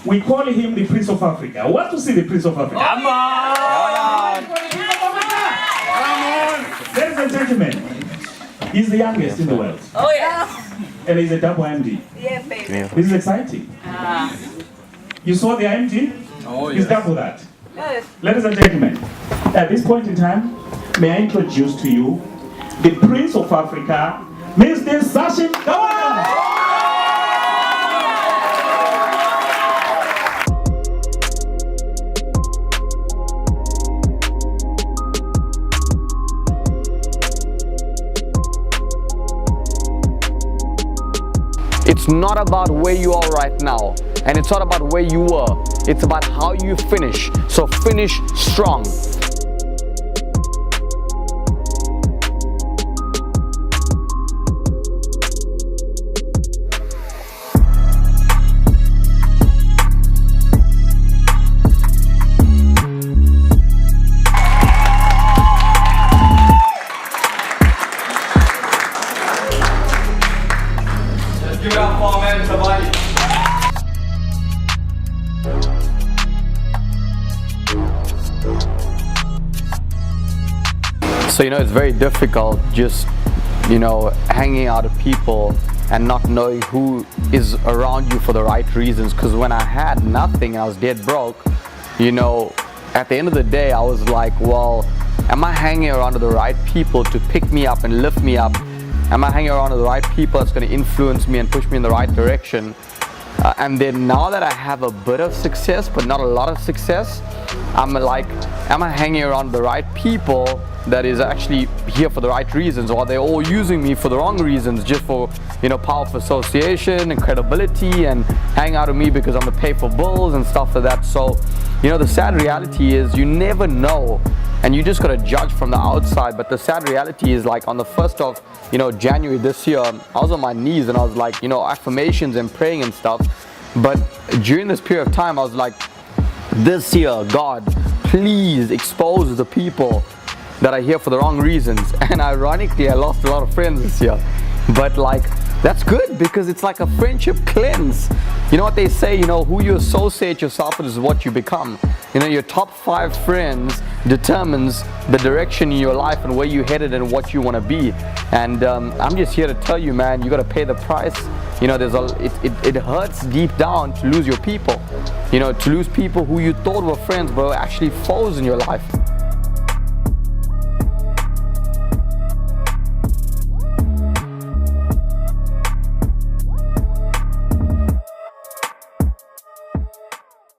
We call him the Prince of Africa. I want to see the Prince of Africa. Come on! Come on! Ladies and gentlemen, he's the youngest in the world. Oh yeah. And he's a double MD. Yeah, baby. This is exciting. You saw the MD? Oh, He's yes. double that. Yes. Ladies and gentlemen, at this point in time, may I introduce to you the Prince of Africa, Mr. Sashin. Govender. It's not about where you are right now, and it's not about where you were. It's about how you finish. So finish strong. Give it up for man, somebody. So it's very difficult just hanging out with people and not knowing who is around you for the right reasons. Because when I had nothing and I was dead broke, at the end of the day I was like, well, am I hanging around with the right people to pick me up and lift me up? Am I hanging around with the right people that's going to influence me and push me in the right direction? And then now that I have a bit of success but not a lot of success, I'm like, am I hanging around the right people that is actually here for the right reasons, or are they all using me for the wrong reasons, just for power of association and credibility and hang out with me because I'm gonna pay for bills and stuff like that? So the sad reality is you never know, and you just gotta judge from the outside. But the sad reality is, like, on the 1st of January this year, I was on my knees and I was like affirmations and praying and stuff. But during this period of time I was like, this year, God, please expose the people that are here for the wrong reasons. And ironically, I lost a lot of friends this year, but that's good, because it's like a friendship cleanse. You know what they say, who you associate yourself with is what you become. Your top 5 friends determines the direction in your life and where you're headed and what you want to be. And I'm just here to tell you, man, you got to pay the price. It hurts deep down to lose your people. To lose people who you thought were friends but were actually foes in your life.